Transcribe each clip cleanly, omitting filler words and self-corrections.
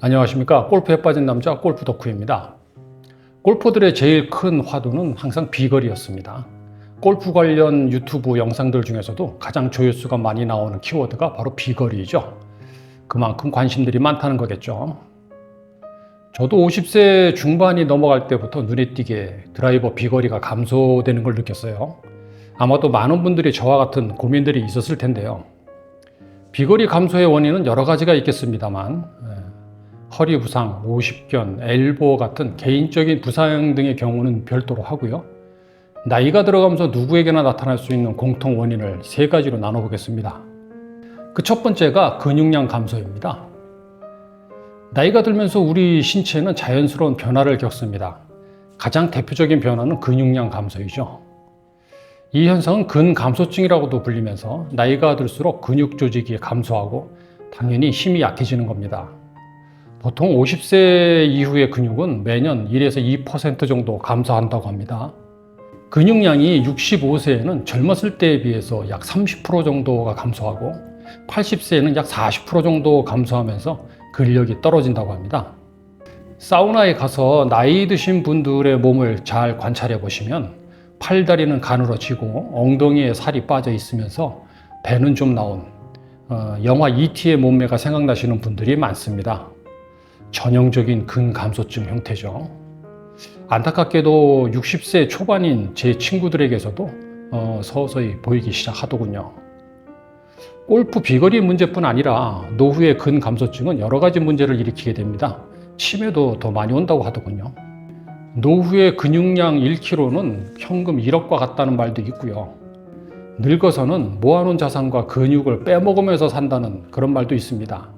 안녕하십니까. 골프에 빠진 남자 골프 덕후입니다. 골퍼들의 제일 큰 화두는 항상 비거리였습니다. 골프 관련 유튜브 영상들 중에서도 가장 조회수가 많이 나오는 키워드가 바로 비거리이죠. 그만큼 관심들이 많다는 거겠죠. 저도 50세 중반이 넘어갈 때부터 눈에 띄게 드라이버 비거리가 감소되는 걸 느꼈어요. 아마도 많은 분들이 저와 같은 고민들이 있었을 텐데요. 비거리 감소의 원인은 여러 가지가 있겠습니다만 허리 부상, 오십견, 엘보 같은 개인적인 부상 등의 경우는 별도로 하고요. 나이가 들어가면서 누구에게나 나타날 수 있는 공통 원인을 세 가지로 나눠보겠습니다. 그 첫 번째가 근육량 감소입니다. 나이가 들면서 우리 신체는 자연스러운 변화를 겪습니다. 가장 대표적인 변화는 근육량 감소이죠. 이 현상은 근감소증이라고도 불리면서 나이가 들수록 근육 조직이 감소하고 당연히 힘이 약해지는 겁니다. 보통 50세 이후의 근육은 매년 1에서 2% 정도 감소한다고 합니다. 근육량이 65세에는 젊었을 때에 비해서 약 30% 정도가 감소하고 80세에는 약 40% 정도 감소하면서 근력이 떨어진다고 합니다. 사우나에 가서 나이 드신 분들의 몸을 잘 관찰해 보시면 팔다리는 가늘어지고 엉덩이에 살이 빠져 있으면서 배는 좀 나온 영화 E.T의 몸매가 생각나시는 분들이 많습니다. 전형적인 근감소증 형태죠. 안타깝게도 60세 초반인 제 친구들에게서도 서서히 보이기 시작하더군요. 골프 비거리 문제뿐 아니라 노후의 근감소증은 여러 가지 문제를 일으키게 됩니다. 치매도 더 많이 온다고 하더군요. 노후의 근육량 1kg는 현금 1억과 같다는 말도 있고요. 늙어서는 모아놓은 자산과 근육을 빼먹으면서 산다는 그런 말도 있습니다.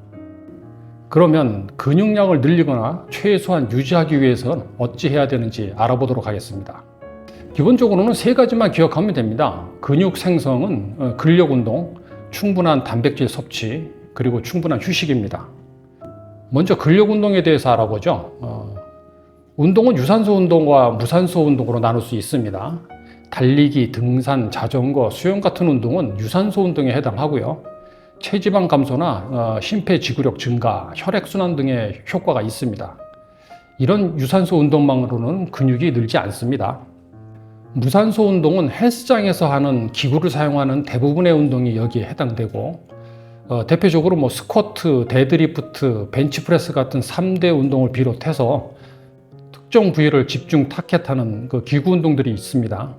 그러면 근육량을 늘리거나 최소한 유지하기 위해서는 어찌 해야 되는지 알아보도록 하겠습니다. 기본적으로는 세 가지만 기억하면 됩니다. 근육 생성은 근력 운동, 충분한 단백질 섭취, 그리고 충분한 휴식입니다. 먼저 근력 운동에 대해서 알아보죠. 운동은 유산소 운동과 무산소 운동으로 나눌 수 있습니다. 달리기, 등산, 자전거, 수영 같은 운동은 유산소 운동에 해당하고요. 체지방 감소나 심폐지구력 증가, 혈액순환 등의 효과가 있습니다. 이런 유산소 운동만으로는 근육이 늘지 않습니다. 무산소 운동은 헬스장에서 하는 기구를 사용하는 대부분의 운동이 여기에 해당되고 대표적으로 스쿼트, 데드리프트, 벤치프레스 같은 3대 운동을 비롯해서 특정 부위를 집중 타겟하는 그 기구 운동들이 있습니다.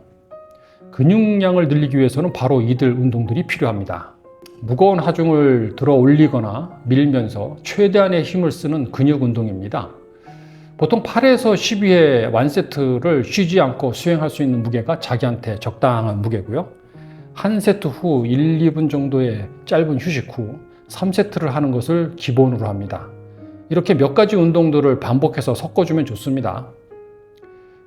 근육량을 늘리기 위해서는 바로 이들 운동들이 필요합니다. 무거운 하중을 들어 올리거나 밀면서 최대한의 힘을 쓰는 근육 운동입니다. 보통 8에서 12회 1세트를 쉬지 않고 수행할 수 있는 무게가 자기한테 적당한 무게고요. 한 세트 후 1, 2분 정도의 짧은 휴식 후 3세트를 하는 것을 기본으로 합니다. 이렇게 몇 가지 운동들을 반복해서 섞어주면 좋습니다.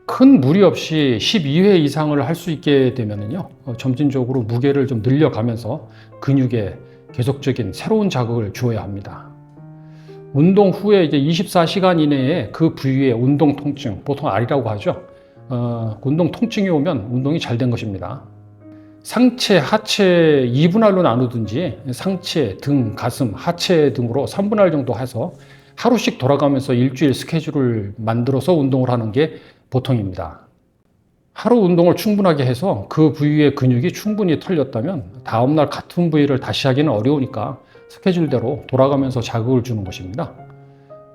큰 무리 없이 12회 이상을 할 수 있게 되면요, 점진적으로 무게를 좀 늘려가면서 근육에 계속적인 새로운 자극을 주어야 합니다. 운동 후에 이제 24시간 이내에 그 부위의 운동 통증, 보통 R이라고 하죠. 운동 통증이 오면 운동이 잘 된 것입니다. 상체, 하체 2분할로 나누든지 상체, 등, 가슴, 하체 등으로 3분할 정도 해서 하루씩 돌아가면서 일주일 스케줄을 만들어서 운동을 하는 게 보통입니다. 하루 운동을 충분하게 해서 그 부위의 근육이 충분히 털렸다면 다음날 같은 부위를 다시 하기는 어려우니까 스케줄대로 돌아가면서 자극을 주는 것입니다.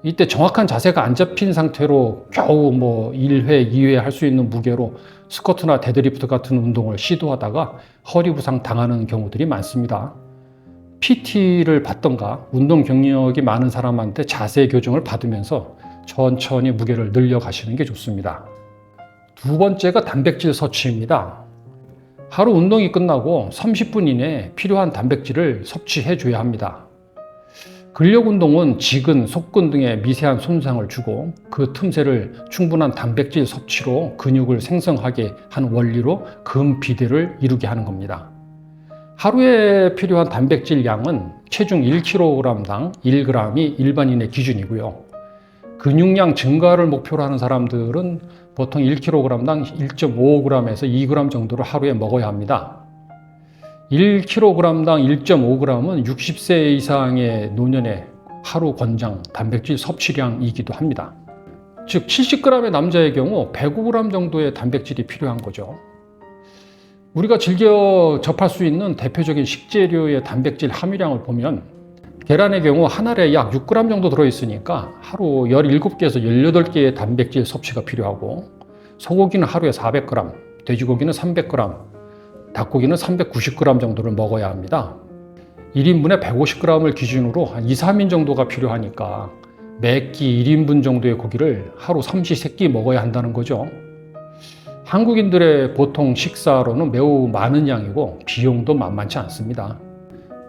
이때 정확한 자세가 안 잡힌 상태로 겨우 1회, 2회 할 수 있는 무게로 스쿼트나 데드리프트 같은 운동을 시도하다가 허리 부상 당하는 경우들이 많습니다. PT를 받던가 운동 경력이 많은 사람한테 자세 교정을 받으면서 천천히 무게를 늘려가시는 게 좋습니다. 두 번째가 단백질 섭취입니다. 하루 운동이 끝나고 30분 이내에 필요한 단백질을 섭취해 줘야 합니다. 근력 운동은 지근, 속근 등의 미세한 손상을 주고 그 틈새를 충분한 단백질 섭취로 근육을 생성하게 하는 원리로 근비대를 이루게 하는 겁니다. 하루에 필요한 단백질 양은 체중 1kg당 1g이 일반인의 기준이고요. 근육량 증가를 목표로 하는 사람들은 보통 1kg당 1.5g에서 2g 정도를 하루에 먹어야 합니다. 1kg당 1.5g은 60세 이상의 노년에 하루 권장 단백질 섭취량이기도 합니다. 즉 70g의 남자의 경우 105g 정도의 단백질이 필요한 거죠. 우리가 즐겨 접할 수 있는 대표적인 식재료의 단백질 함유량을 보면 계란의 경우 한 알에 약 6g 정도 들어있으니까 하루 17개에서 18개의 단백질 섭취가 필요하고, 소고기는 하루에 400g, 돼지고기는 300g, 닭고기는 390g 정도를 먹어야 합니다. 1인분에 150g을 기준으로 한 2, 3인 정도가 필요하니까 매끼 1인분 정도의 고기를 하루 삼시세끼 먹어야 한다는 거죠. 한국인들의 보통 식사로는 매우 많은 양이고 비용도 만만치 않습니다.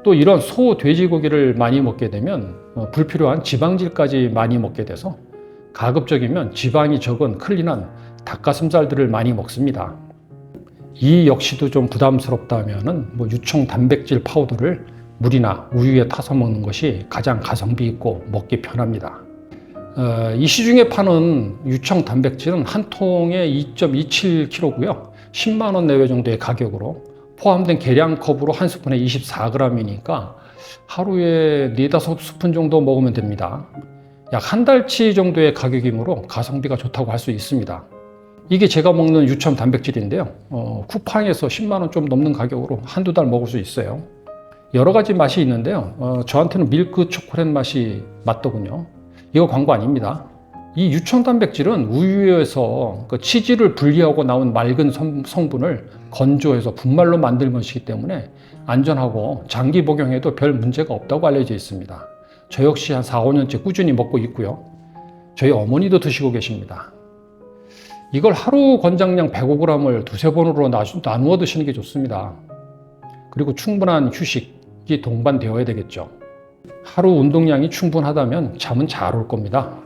또 이런 소, 돼지고기를 많이 먹게 되면 불필요한 지방질까지 많이 먹게 돼서 가급적이면 지방이 적은 클린한 닭가슴살들을 많이 먹습니다. 이 역시도 좀 부담스럽다면 유청 단백질 파우더를 물이나 우유에 타서 먹는 것이 가장 가성비 있고 먹기 편합니다. 이 시중에 파는 유청 단백질은 한 통에 2.27kg고요. 10만 원 내외 정도의 가격으로 포함된 계량컵으로 한 스푼에 24g이니까 하루에 4-5스푼 정도 먹으면 됩니다. 약 한 달치 정도의 가격이므로 가성비가 좋다고 할 수 있습니다. 이게 제가 먹는 유청 단백질인데요. 쿠팡에서 10만 원 좀 넘는 가격으로 한두 달 먹을 수 있어요. 여러 가지 맛이 있는데요. 저한테는 밀크 초콜릿 맛이 맞더군요. 이거 광고 아닙니다. 이 유청 단백질은 우유에서 그 치즈를 분리하고 나온 맑은 성분을 건조해서 분말로 만든 것이기 때문에 안전하고 장기 복용해도 별 문제가 없다고 알려져 있습니다. 저 역시 한 4, 5년째 꾸준히 먹고 있고요. 저희 어머니도 드시고 계십니다. 이걸 하루 권장량 105g을 두세 번으로 나누어 드시는 게 좋습니다. 그리고 충분한 휴식이 동반되어야 되겠죠. 하루 운동량이 충분하다면 잠은 잘 올 겁니다.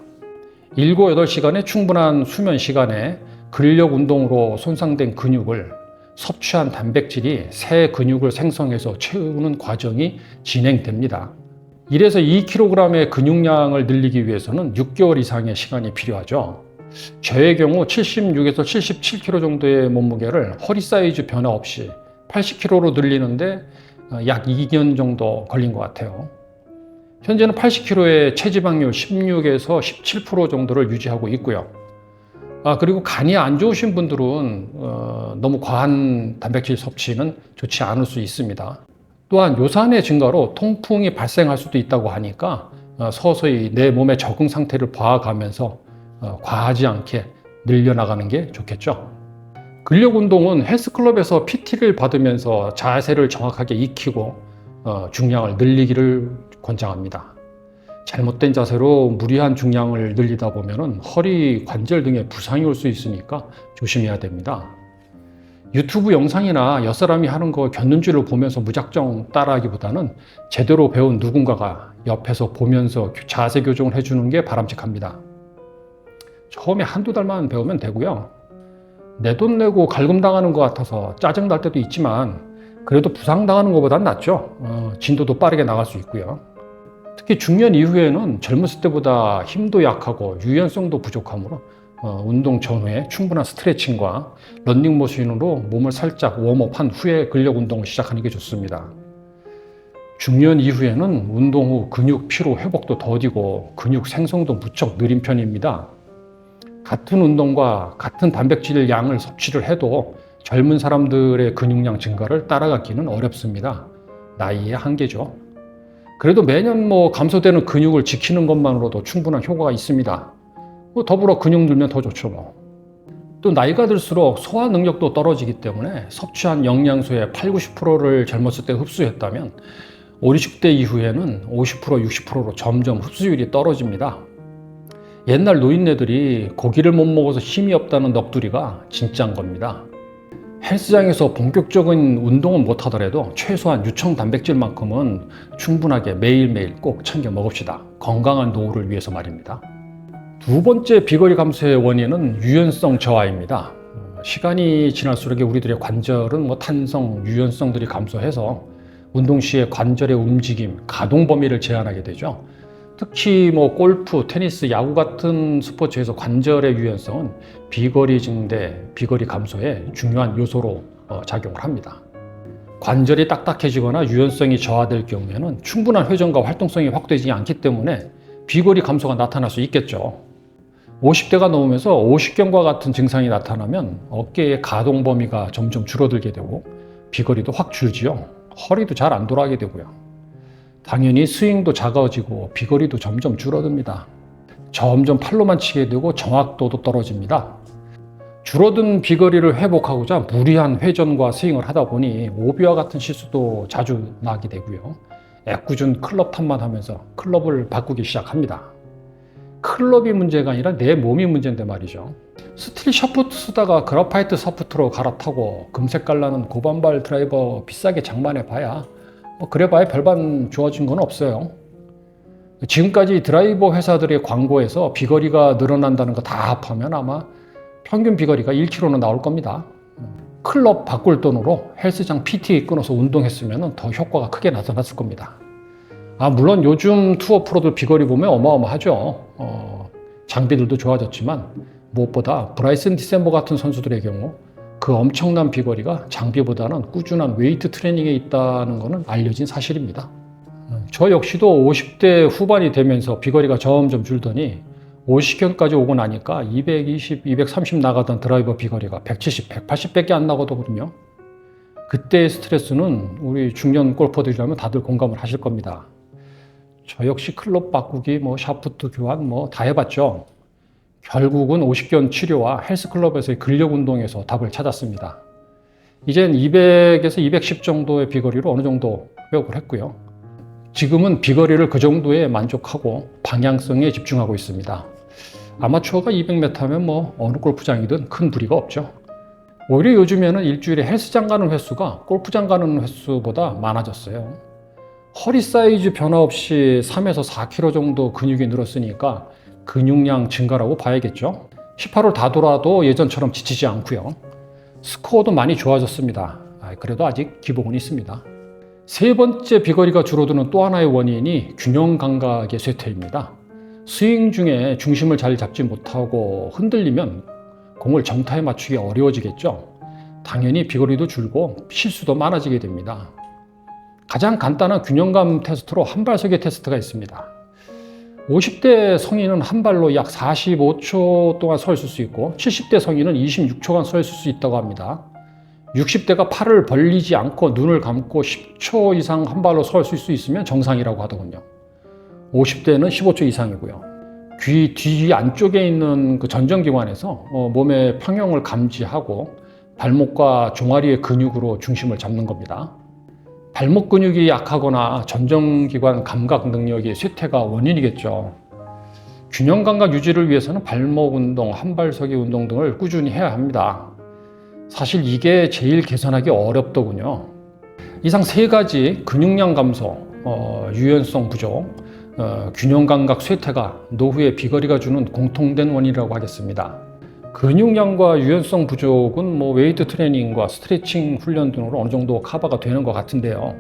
7, 8시간의 충분한 수면 시간에 근력 운동으로 손상된 근육을 섭취한 단백질이 새 근육을 생성해서 채우는 과정이 진행됩니다. 1에서 2kg의 근육량을 늘리기 위해서는 6개월 이상의 시간이 필요하죠. 저의 경우 76에서 77kg 정도의 몸무게를 허리 사이즈 변화 없이 80kg로 늘리는데 약 2년 정도 걸린 것 같아요. 현재는 80kg의 체지방률 16에서 17% 정도를 유지하고 있고요. 그리고 간이 안 좋으신 분들은 너무 과한 단백질 섭취는 좋지 않을 수 있습니다. 또한 요산의 증가로 통풍이 발생할 수도 있다고 하니까 서서히 내 몸의 적응 상태를 봐가면서 과하지 않게 늘려나가는 게 좋겠죠. 근력 운동은 헬스클럽에서 PT를 받으면서 자세를 정확하게 익히고 중량을 늘리기를 권장합니다. 잘못된 자세로 무리한 중량을 늘리다 보면 허리 관절 등에 부상이 올 수 있으니까 조심해야 됩니다. 유튜브 영상이나 옆사람이 하는 거 곁눈질을 보면서 무작정 따라하기보다는 제대로 배운 누군가가 옆에서 보면서 자세 교정을 해주는 게 바람직합니다. 처음에 한두 달만 배우면 되고요. 내 돈 내고 갈굼당하는 것 같아서 짜증날 때도 있지만 그래도 부상당하는 것보단 낫죠. 진도도 빠르게 나갈 수 있고요. 특히 중년 이후에는 젊었을 때보다 힘도 약하고 유연성도 부족하므로 운동 전후에 충분한 스트레칭과 런닝머신으로 몸을 살짝 웜업한 후에 근력 운동을 시작하는 게 좋습니다. 중년 이후에는 운동 후 근육 피로 회복도 더디고 근육 생성도 무척 느린 편입니다. 같은 운동과 같은 단백질 양을 섭취를 해도 젊은 사람들의 근육량 증가를 따라가기는 어렵습니다. 나이의 한계죠. 그래도 매년 감소되는 근육을 지키는 것만으로도 충분한 효과가 있습니다. 더불어 근육 늘면 더 좋죠. 또 나이가 들수록 소화 능력도 떨어지기 때문에 섭취한 영양소의 80-90%를 젊었을 때 흡수했다면 50, 60대 이후에는 50%, 60%로 점점 흡수율이 떨어집니다. 옛날 노인네들이 고기를 못 먹어서 힘이 없다는 넋두리가 진짜인 겁니다. 헬스장에서 본격적인 운동은 못하더라도 최소한 유청 단백질만큼은 충분하게 매일매일 꼭 챙겨 먹읍시다. 건강한 노후를 위해서 말입니다. 두 번째 비거리 감소의 원인은 유연성 저하입니다. 시간이 지날수록 우리들의 관절은 탄성, 유연성들이 감소해서 운동 시에 관절의 움직임, 가동 범위를 제한하게 되죠. 특히 골프, 테니스, 야구 같은 스포츠에서 관절의 유연성은 비거리 증대, 비거리 감소에 중요한 요소로 작용을 합니다. 관절이 딱딱해지거나 유연성이 저하될 경우에는 충분한 회전과 활동성이 확대되지 않기 때문에 비거리 감소가 나타날 수 있겠죠. 50대가 넘으면서 오십견과 같은 증상이 나타나면 어깨의 가동 범위가 점점 줄어들게 되고 비거리도 확 줄지요. 허리도 잘 안 돌아가게 되고요. 당연히 스윙도 작아지고 비거리도 점점 줄어듭니다. 점점 팔로만 치게 되고 정확도도 떨어집니다. 줄어든 비거리를 회복하고자 무리한 회전과 스윙을 하다 보니 오비와 같은 실수도 자주 나게 되고요. 애꿎은 클럽 탓만 하면서 클럽을 바꾸기 시작합니다. 클럽이 문제가 아니라 내 몸이 문제인데 말이죠. 스틸 샤프트 쓰다가 그라파이트 샤프트로 갈아타고 금색 갈라는 고반발 드라이버 비싸게 장만해 봐야 그래 봐야 별반 좋아진 건 없어요. 지금까지 드라이버 회사들의 광고에서 비거리가 늘어난다는 거 다 합하면 아마 평균 비거리가 1km는 나올 겁니다. 클럽 바꿀 돈으로 헬스장 PT 끊어서 운동했으면 더 효과가 크게 나타났을 겁니다. 물론 요즘 투어 프로들 비거리 보면 어마어마하죠. 장비들도 좋아졌지만 무엇보다 브라이슨 디셈버 같은 선수들의 경우 그 엄청난 비거리가 장비보다는 꾸준한 웨이트 트레이닝에 있다는 것은 알려진 사실입니다. 저 역시도 50대 후반이 되면서 비거리가 점점 줄더니 50견까지 오고 나니까 220, 230 나가던 드라이버 비거리가 170, 180밖에 안 나가거든요. 그때의 스트레스는 우리 중년 골퍼들이라면 다들 공감을 하실 겁니다. 저 역시 클럽 바꾸기, 샤프트 교환 다 해봤죠. 결국은 50견 치료와 헬스클럽에서의 근력 운동에서 답을 찾았습니다. 이젠 200에서 210 정도의 비거리로 어느 정도 회복을 했고요. 지금은 비거리를 그 정도에 만족하고 방향성에 집중하고 있습니다. 아마추어가 200m면 어느 골프장이든 큰 무리가 없죠. 오히려 요즘에는 일주일에 헬스장 가는 횟수가 골프장 가는 횟수보다 많아졌어요. 허리 사이즈 변화 없이 3에서 4kg 정도 근육이 늘었으니까 근육량 증가라고 봐야겠죠. 18홀 다 돌아도 예전처럼 지치지 않고요. 스코어도 많이 좋아졌습니다. 그래도 아직 기복은 있습니다. 세 번째 비거리가 줄어드는 또 하나의 원인이 균형 감각의 쇠퇴입니다. 스윙 중에 중심을 잘 잡지 못하고 흔들리면 공을 정타에 맞추기 어려워지겠죠. 당연히 비거리도 줄고 실수도 많아지게 됩니다. 가장 간단한 균형감 테스트로 한발서기 테스트가 있습니다. 50대 성인은 한 발로 약 45초 동안 서 있을 수 있고 70대 성인은 26초간 서 있을 수 있다고 합니다. 60대가 팔을 벌리지 않고 눈을 감고 10초 이상 한 발로 서 있을 수 있으면 정상이라고 하더군요. 50대는 15초 이상이고요. 귀 뒤 안쪽에 있는 그 전정기관에서 몸의 평형을 감지하고 발목과 종아리의 근육으로 중심을 잡는 겁니다. 발목 근육이 약하거나 전정기관 감각 능력이 쇠퇴가 원인이겠죠. 균형 감각 유지를 위해서는 발목 운동, 한발서기 운동 등을 꾸준히 해야 합니다. 사실 이게 제일 개선하기 어렵더군요. 이상 세 가지 근육량 감소, 유연성 부족, 균형 감각 쇠퇴가 노후의 비거리가 주는 공통된 원인이라고 하겠습니다. 근육량과 유연성 부족은 웨이트 트레이닝과 스트레칭 훈련 등으로 어느 정도 커버가 되는 것 같은데요.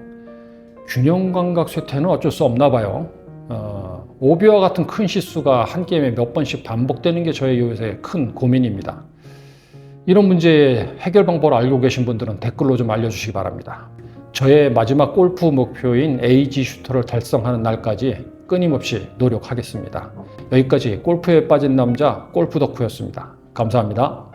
균형 감각 쇠퇴는 어쩔 수 없나 봐요. 오비와 같은 큰 실수가 한 게임에 몇 번씩 반복되는 게 저의 요새 큰 고민입니다. 이런 문제의 해결 방법을 알고 계신 분들은 댓글로 좀 알려주시기 바랍니다. 저의 마지막 골프 목표인 에이지 슈터를 달성하는 날까지 끊임없이 노력하겠습니다. 여기까지 골프에 빠진 남자 골프 덕후였습니다. 감사합니다.